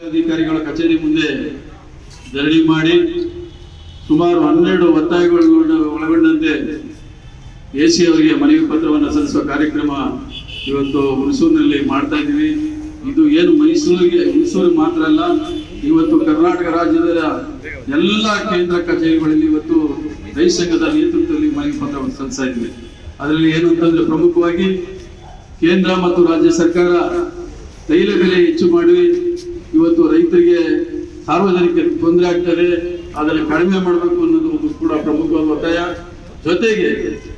ಅಧಿಕಾರಿಗಳ ಕಚೇರಿ ಮುಂದೆ ಧರಣಿ ಮಾಡಿ ಸುಮಾರು 12 ಒತ್ತಾಯಗಳು ಒಳಗೊಂಡಂತೆ ಎಸಿ ಅವರಿಗೆ ಮನವಿ ಪತ್ರವನ್ನು ಸಲ್ಲಿಸುವ ಕಾರ್ಯಕ್ರಮ ಇವತ್ತು ಹುಣಸೂರಿನಲ್ಲಿ ಮಾಡ್ತಾ ಇದ್ದೀವಿ. ಇದು ಏನು ಮೈಸೂರು ಮಾತ್ರ ಅಲ್ಲ, ಇವತ್ತು ಕರ್ನಾಟಕ ರಾಜ್ಯದ ಎಲ್ಲ ಕೇಂದ್ರ ಕಚೇರಿಗಳಲ್ಲಿ ಇವತ್ತು ರೈತ ಸಂಘದ ನೇತೃತ್ವದಲ್ಲಿ ಮನವಿ ಪತ್ರವನ್ನು ಸಲ್ಲಿಸ್ತಾ ಇದ್ದೀವಿ. ಅದರಲ್ಲಿ ಏನು ಅಂತಂದ್ರೆ ಪ್ರಮುಖವಾಗಿ ಕೇಂದ್ರ ಮತ್ತು ರಾಜ್ಯ ಸರ್ಕಾರ ತೈಲ ಬೆಲೆ ಹೆಚ್ಚು ಮಾಡಿ ಇವತ್ತು ರೈತರಿಗೆ ಸಾರ್ವಜನಿಕರಿಗೆ ತೊಂದರೆ ಆಗ್ತದೆ, ಅದನ್ನು ಕಡಿಮೆ ಮಾಡಬೇಕು ಅನ್ನೋದು ಕೂಡ ಪ್ರಮುಖವಾದ ಒತ್ತಾಯ. ಜೊತೆಗೆ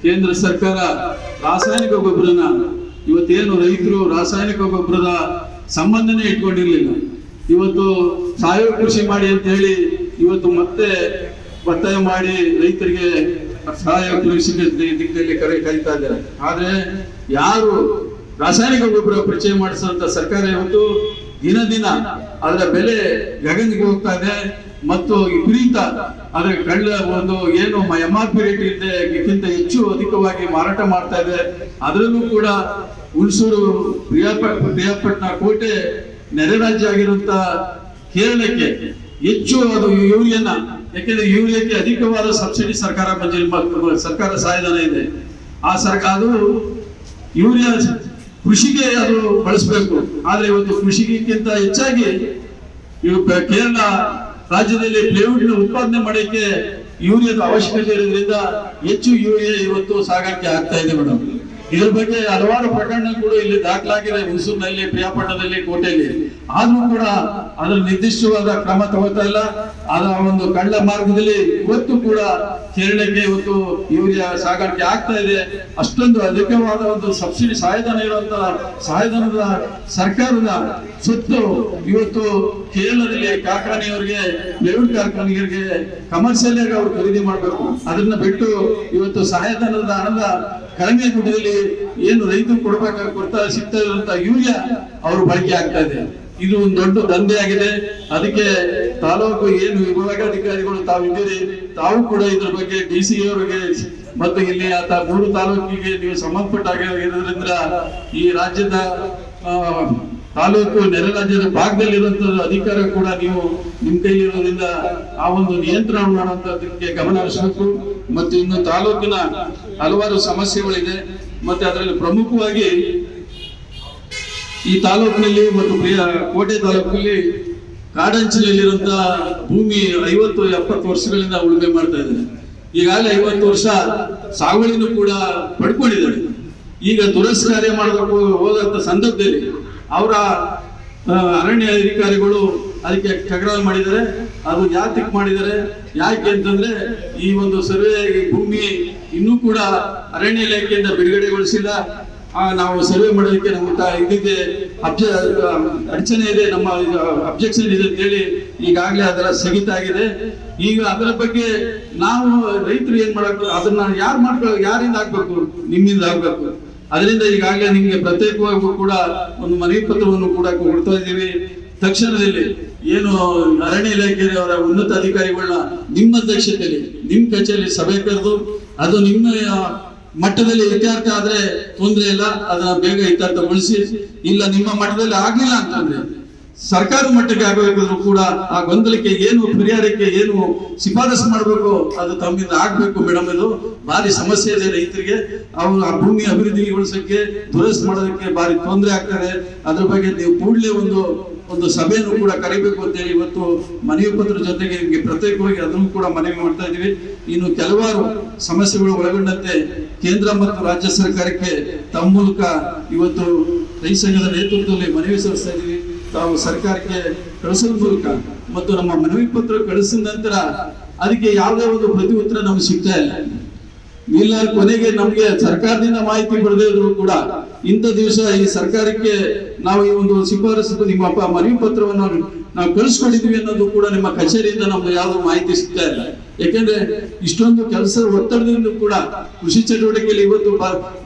ಕೇಂದ್ರ ಸರ್ಕಾರ ರಾಸಾಯನಿಕ ಗೊಬ್ಬರನ ಇವತ್ತೇನು ರೈತರು ರಾಸಾಯನಿಕ ಗೊಬ್ಬರದ ಸಂಬಂಧನೇ ಇಟ್ಕೊಂಡಿರ್ಲಿಲ್ಲ, ಇವತ್ತು ಸಾವಯವ ಕೃಷಿ ಮಾಡಿ ಅಂತ ಹೇಳಿ ಇವತ್ತು ಮತ್ತೆ ಒತ್ತಾಯ ಮಾಡಿ ರೈತರಿಗೆ ಸಾವಯವ ಕೃಷಿ ದಿಕ್ಕಲ್ಲಿ ಕರೀತಾ ಇದ್ದಾರೆ. ಆದ್ರೆ ಯಾರು ರಾಸಾಯನಿಕ ಗೊಬ್ಬರ ಪರಿಚಯ ಮಾಡಿಸುವಂತ ಸರ್ಕಾರ ಇವತ್ತು ದಿನ ದಿನ ಅದರ ಬೆಲೆ ಗಗನಕ್ಕೆ ಹೋಗ್ತಾ ಇದೆ ಮತ್ತು ವಿಪರೀತ ಅದರ ಕಳ್ಳ ಒಂದು ಏನು MRP ರೇಟ್ ಇದಕ್ಕಿಂತ ಹೆಚ್ಚು ಅಧಿಕವಾಗಿ ಮಾರಾಟ ಮಾಡ್ತಾ ಇದೆ. ಅದರಲ್ಲೂ ಕೂಡ ಹುಣಸೂರು ಪ್ರಿಯಾಪಟ್ಟಣ ಕೋಟೆ ನೆರೆ ರಾಜ್ಯ ಆಗಿರುವಂತ ಕೇರಳಕ್ಕೆ ಹೆಚ್ಚು ಅದು ಯೂರಿಯಾನ, ಯಾಕೆಂದ್ರೆ ಯೂರಿಯಾಕ್ಕೆ ಅಧಿಕವಾದ ಸಬ್ಸಿಡಿ ಸರ್ಕಾರ ಸಹಾಯಧನ ಇದೆ. ಆ ಸರ್ಕಾರ ಅದು ಯೂರಿಯಾ ಕೃಷಿಗೆ ಅದು ಬಳಸಬೇಕು. ಆದ್ರೆ ಇವತ್ತು ಕೃಷಿಗಿಂತ ಹೆಚ್ಚಾಗಿ ಕೇರಳ ರಾಜ್ಯದಲ್ಲಿ ಪ್ಲೇವುಡ್ ಉತ್ಪಾದನೆ ಮಾಡಲಿಕ್ಕೆ ಯೂರಿಯಾದ ಅವಶ್ಯಕತೆ ಇರೋದ್ರಿಂದ ಹೆಚ್ಚು ಯೂರಿಯಾ ಇವತ್ತು ಸಾಗಾಣಿಕೆ ಆಗ್ತಾ ಇದೆ ಮೇಡಮ್. ಇದ್ರ ಬಗ್ಗೆ ಹಲವಾರು ಪ್ರಕರಣ ಕೂಡ ಇಲ್ಲಿ ದಾಖಲಾಗಿದೆ ಹುಣಸೂರಿನಲ್ಲಿ, ಪ್ರಿಯಾಪಟ್ಟಣದಲ್ಲಿ, ಕೋಟೆಯಲ್ಲಿ. ಆದ್ರೂ ಕೂಡ ಅದರ ನಿರ್ದಿಷ್ಟವಾದ ಕ್ರಮ ತಗೋತಾ ಇಲ್ಲ. ಅದರ ಒಂದು ಕಳ್ಳ ಮಾರ್ಗದಲ್ಲಿ ಇವತ್ತು ಕೂಡ ಕೇರಳಕ್ಕೆ ಇವತ್ತು ಯೂರಿಯಾ ಸಾಗಾಣಿಕೆ ಆಗ್ತಾ ಇದೆ. ಅಷ್ಟೊಂದು ಅಧಿಕವಾದ ಒಂದು ಸಬ್ಸಿಡಿ ಸಹಾಯಧನ ಇರುವಂತಹ ಸಹಾಯಧನದ ಸರ್ಕಾರದ ಸ್ವತ್ತು ಇವತ್ತು ಕೇರಳದಲ್ಲಿ ಕಾರ್ಖಾನೆಯವರಿಗೆ, ಪ್ಲೇವುಡ್ ಕಾರ್ಖಾನೆಯವರಿಗೆ ಕಮರ್ಷಿಯಲ್ ಆಗಿ ಅವರು ಖರೀದಿ ಮಾಡಬೇಕು. ಅದನ್ನ ಬಿಟ್ಟು ಇವತ್ತು ಸಹಾಯಧನದ ಹಣದ ಕಡಿಮೆ ದುಡ್ಡಲ್ಲಿ ಏನು ರೈತರು ಕೊಡ್ತಾ ಸಿಗ್ತಾ ಇರುವಂತಹ ಯೂರಿಯಾ ಅವರು ಬಳಕೆ ಆಗ್ತಾ ಇದೆ. ಇದು ಒಂದು ದೊಡ್ಡ ದಂಧೆ ಆಗಿದೆ. ಅದಕ್ಕೆ ತಾಲೂಕು ಏನು ವಿಭಾಗಾಧಿಕಾರಿಗಳು ತಾವಿದ್ದೀರಿ, ತಾವು ಕೂಡ ಇದ್ರ ಬಗ್ಗೆ DC ಅವರಿಗೆ ಮತ್ತು ಇಲ್ಲಿ 3 ತಾಲೂಕಿಗೆ ನೀವು ಸಂಬಂಧಪಟ್ಟಾಗಿರೋದ್ರಿಂದ ಈ ರಾಜ್ಯದ ತಾಲೂಕು ನೆರೆ ರಾಜ್ಯದ ಭಾಗದಲ್ಲಿರುವಂತಹ ಅಧಿಕಾರ ಕೂಡ ನೀವು ನಿಮ್ ಕೈಲಿರೋದ್ರಿಂದ ಆ ಒಂದು ನಿಯಂತ್ರಣ ಮಾಡುವಂತದಕ್ಕೆ ಗಮನ ಹರಿಸಬೇಕು. ಮತ್ತು ಇನ್ನು ತಾಲೂಕಿನ ಹಲವಾರು ಸಮಸ್ಯೆಗಳಿದೆ. ಮತ್ತೆ ಅದರಲ್ಲಿ ಪ್ರಮುಖವಾಗಿ ಈ ತಾಲೂಕಿನಲ್ಲಿ ಮತ್ತು ಕೋಟೆ ತಾಲೂಕಿನಲ್ಲಿ ಕಾಡಂಚಿನಲ್ಲಿರುವಂತಹ ಭೂಮಿ 50-70 ವರ್ಷಗಳಿಂದ ಉಳುಮೆ ಮಾಡ್ತಾ ಇದ್ದಾರೆ. ಈಗಾಗಲೇ 50 ವರ್ಷ ಸಾಗುವಳಿನೂ ಕೂಡ ಪಡ್ಕೊಂಡಿದ್ದಾರೆ. ಈಗ ದುರಸ್ತಿ ಕಾರ್ಯ ಮಾಡಬೇಕು ಹೋದಂತ ಸಂದರ್ಭದಲ್ಲಿ ಅವರ ಅರಣ್ಯ ಅಧಿಕಾರಿಗಳು ಅದಕ್ಕೆ ತಕರಾರು ಮಾಡಿದ್ದಾರೆ. ಅದು ಯಾತಕ್ಕೆ ಮಾಡಿದ್ದಾರೆ, ಯಾಕೆ ಅಂತಂದ್ರೆ ಈ ಒಂದು ಸರ್ವೆ ಭೂಮಿ ಇನ್ನೂ ಕೂಡ ಅರಣ್ಯ ಇಲಾಖೆಯಿಂದ ಬಿಡುಗಡೆಗೊಳಿಸಿಲ್ಲ. ನಾವು ಸರ್ವೆ ಮಾಡೋದಕ್ಕೆ ನಮ್ಮ ಇದಿದೆ, ಅಡಚಣೆ ಇದೆ, ನಮ್ಮ ಅಬ್ಜೆಕ್ಷನ್ ಇದೆ ಅಂತ ಹೇಳಿ ಈಗಾಗಲೇ ಅದರ ಸ್ಥಗಿತ ಆಗಿದೆ. ಈಗ ಅದರ ಬಗ್ಗೆ ನಾವು ರೈತರು ಏನ್ ಮಾಡಬೇಕು, ಅದನ್ನ ಯಾರಿಂದ ಆಗ್ಬೇಕು, ನಿಮ್ಮಿಂದ ಆಗ್ಬೇಕು. ಅದರಿಂದ ಈಗಾಗಲೇ ನಿಮ್ಗೆ ಪ್ರತ್ಯೇಕವಾಗಿ ಕೂಡ ಒಂದು ಮನವಿ ಪತ್ರವನ್ನು ಕೂಡ ಕೊಡ್ತಾ ಇದ್ದೀವಿ. ತಕ್ಷಣದಲ್ಲಿ ಏನು ಅರಣ್ಯ ಇಲಾಖೆಯವರ ಉನ್ನತ ಅಧಿಕಾರಿಗಳನ್ನ ನಿಮ್ಮ ಅಧ್ಯಕ್ಷತೆಯಲ್ಲಿ ನಿಮ್ಮ ಕಚೇರಿಯಲ್ಲಿ ಸಭೆ ಕರೆದು ಅದು ನಿಮ್ಮ ಮಟ್ಟದಲ್ಲಿ ಇತ್ಯರ್ಥ ಆದ್ರೆ ತೊಂದರೆ ಇಲ್ಲ, ಅದನ್ನ ಬೇಗ ಇತ್ಯರ್ಥಗೊಳಿಸಿ. ಇಲ್ಲ ನಿಮ್ಮ ಮಟ್ಟದಲ್ಲಿ ಆಗ್ಲಿಲ್ಲ ಅಂತಂದ್ರೆ ಸರ್ಕಾರ ಮಟ್ಟಕ್ಕೆ ಆಗಬೇಕಾದ್ರೂ ಕೂಡ ಆ ಗೊಂದಲಕ್ಕೆ ಏನು ಪರಿಹಾರಕ್ಕೆ ಏನು ಶಿಫಾರಸು ಮಾಡಬೇಕು ಅದು ತಮ್ಮಿಂದ ಆಗ್ಬೇಕು ಮೇಡಮ್. ಇದು ಭಾರಿ ಸಮಸ್ಯೆ ಇದೆ ರೈತರಿಗೆ. ಅವರು ಆ ಭೂಮಿ ಅಭಿವೃದ್ಧಿಗೊಳಿಸಕ್ಕೆ ದುರಸ್ತಿ ಮಾಡೋದಕ್ಕೆ ಭಾರಿ ತೊಂದರೆ ಆಗ್ತದೆ. ಅದ್ರ ಬಗ್ಗೆ ನೀವು ಕೂಡಲೇ ಒಂದು ಸಭೆಯನ್ನು ಕೂಡ ಕರಿಬೇಕು ಅಂತ ಹೇಳಿ ಇವತ್ತು ಮನವಿ ಪತ್ರ ಜೊತೆಗೆ ನಿಮಗೆ ಪ್ರತ್ಯೇಕವಾಗಿ ಅದನ್ನು ಕೂಡ ಮನವಿ ಮಾಡ್ತಾ ಇದೀವಿ. ಇನ್ನು ಕೆಲವಾರು ಸಮಸ್ಯೆಗಳು ಒಳಗೊಂಡಂತೆ ಕೇಂದ್ರ ಮತ್ತು ರಾಜ್ಯ ಸರ್ಕಾರಕ್ಕೆ ತಮ್ಮ ಮೂಲಕ ಇವತ್ತು ರೈತ ಸಂಘದ ನೇತೃತ್ವದಲ್ಲಿ ಮನವಿ ಸಲ್ಲಿಸ್ತಾ ಇದೀವಿ. ತಾವು ಸರ್ಕಾರಕ್ಕೆ ಕಳಿಸೋದ್ರ ಮೂಲಕ ಮತ್ತು ನಮ್ಮ ಮನವಿ ಪತ್ರ ಕಳಿಸಿದ ನಂತರ ಅದಕ್ಕೆ ಯಾವುದೇ ಒಂದು ಪ್ರತಿ ಉತ್ತರ ನಮ್ಗೆ ಸಿಗ್ತಾ ಇಲ್ಲ. ಕೊನೆಗೆ ನಮ್ಗೆ ಸರ್ಕಾರದಿಂದ ಮಾಹಿತಿ ಬರದೇ ಇದ್ರು ಕೂಡ ಇಂಥ ದಿವಸ ಈ ಸರ್ಕಾರಕ್ಕೆ ನಾವು ಈ ಒಂದು ಶಿಫಾರಸು ನಿಮ್ಮ ಮನವಿ ಪತ್ರವನ್ನು ನಾವು ಕಳಿಸ್ಕೊಂಡಿದ್ವಿ ಅನ್ನೋದು ಕೂಡ ನಿಮ್ಮ ಕಚೇರಿಯಿಂದ ನಮ್ಗೆ ಯಾವ್ದು ಮಾಹಿತಿ ಸಿಗ್ತಾ ಇಲ್ಲ. ಯಾಕೆಂದ್ರೆ ಇಷ್ಟೊಂದು ಕೆಲಸದ ಒತ್ತಡದಿಂದ ಕೂಡ ಕೃಷಿ ಚಟುವಟಿಕೆಯಲ್ಲಿ ಇವತ್ತು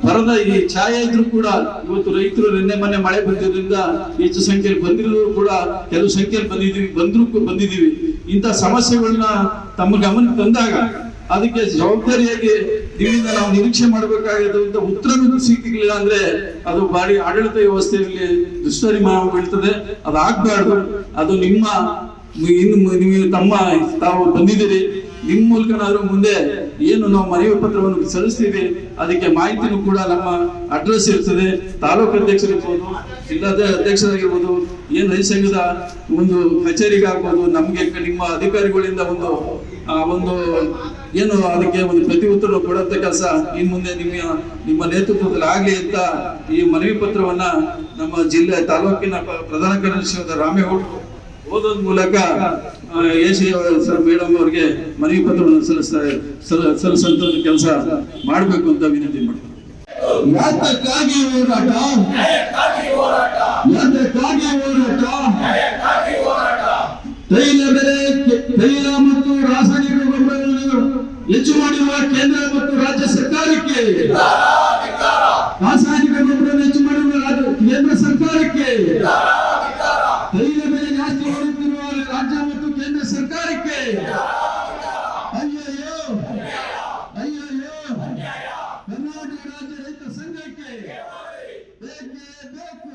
ಬರದ ಈ ಛಾಯೆ ಇದ್ರು ಕೂಡ ಇವತ್ತು ರೈತರು ನಿನ್ನೆ ಮೊನ್ನೆ ಮಳೆ ಬಂದಿರೋದ್ರಿಂದ ಹೆಚ್ಚು ಸಂಖ್ಯೆಯಲ್ಲಿ ಬಂದಿರೋದು ಕೂಡ ಕೆಲವು ಸಂಖ್ಯೆಯಲ್ಲಿ ಬಂದಿದ್ದೀವಿ. ಇಂಥ ಸಮಸ್ಯೆಗಳನ್ನ ತಮ್ಮ ಗಮನಕ್ಕೆ ತಂದಾಗ ಅದಕ್ಕೆ ಜವಾಬ್ದಾರಿಯಾಗಿ ನಿಮ್ಮಿಂದ ನಾವು ನಿರೀಕ್ಷೆ ಮಾಡಬೇಕಾಗಿರುವಂತ ಉತ್ತರನೂ ಸಿಕ್ಕಿಲ್ಲ ಅಂದ್ರೆ ಅದು ಬಾರಿ ಆಡಳಿತ ವ್ಯವಸ್ಥೆಯಲ್ಲಿ ದುಷ್ಪರಿಣಾಮ ಬೀಳ್ತದೆ. ಅದಾಗಬಾರ್ದು. ಅದು ನಿಮ್ಮ ನೀವು ತಾವು ಬಂದಿದ್ದೀರಿ, ನಿಮ್ಮ ಮೂಲಕನಾದ್ರೂ ಮುಂದೆ ಏನು ನಾವು ಮನವಿ ಪತ್ರವನ್ನು ಸಲ್ಲಿಸ್ತೀವಿ ಅದಕ್ಕೆ ಮಾಹಿತಿನೂ ಕೂಡ ನಮ್ಮ ಅಡ್ರೆಸ್ ಇರ್ತದೆ. ತಾಲೂಕು ಅಧ್ಯಕ್ಷರಿರ್ಬೋದು, ಜಿಲ್ಲಾ ಅಧ್ಯಕ್ಷರಾಗಿರ್ಬೋದು, ಏನು ರೈತ ಸಂಘದ ಒಂದು ಕಚೇರಿಗೆ ಆಗ್ಬೋದು, ನಮ್ಗೆ ನಿಮ್ಮ ಅಧಿಕಾರಿಗಳಿಂದ ಒಂದು ಏನು ಅದಕ್ಕೆ ಒಂದು ಪ್ರತಿ ಉತ್ತರ ಕೊಡುವಂತ ಕೆಲಸ ಇನ್ ಮುಂದೆ ನಿಮ್ಮ ನೇತೃತ್ವದಲ್ಲಿ ಆಗ್ಲಿ ಅಂತ ಈ ಮನವಿ ಪತ್ರವನ್ನ ನಮ್ಮ ಜಿಲ್ಲೆ ತಾಲೂಕಿನ ಪ್ರಧಾನ ಕಾರ್ಯದರ್ಶಿ ರಾಮೇಗೌಡರು ಓದೋದ್ ಮೂಲಕ ಎಸಿ ಮೇಡಮ್ ಅವರಿಗೆ ಮನವಿ ಪತ್ರವನ್ನು ಸಲ್ಲಿಸುವಂತ ಕೆಲಸ ಮಾಡಬೇಕು ಅಂತ ವಿನಂತಿ ಮಾಡ್ತಾರೆ. ಯಾತಕ್ಕಾಗಿ ಹೋರಾಟ? ತೈಲ ಮತ್ತು ರಾಸಾಯನಿಕ ಗೊಬ್ಬರಗಳನ್ನು ಹೆಚ್ಚು ಮಾಡಿರುವ ಕೇಂದ್ರ ಮತ್ತು ರಾಜ್ಯ ಸರ್ಕಾರಕ್ಕೆ, ರಾಸಾಯನಿಕ ಗೊಬ್ಬರವನ್ನು ಹೆಚ್ಚು ಮಾಡಿರುವ ಕೇಂದ್ರ ಸರ್ಕಾರಕ್ಕೆ, ತೈಲ ಬೆಲೆ ಜಾಸ್ತಿ ಮಾಡುತ್ತಿರುವ ರಾಜ್ಯ ಮತ್ತು ಕೇಂದ್ರ ಸರ್ಕಾರಕ್ಕೆ ಅಯ್ಯಯ್ಯೋ ಕರ್ನಾಟಕ ರಾಜ್ಯ ರೈತ ಸಂಘಕ್ಕೆ ಬೇಕೇ ಬೇಕು.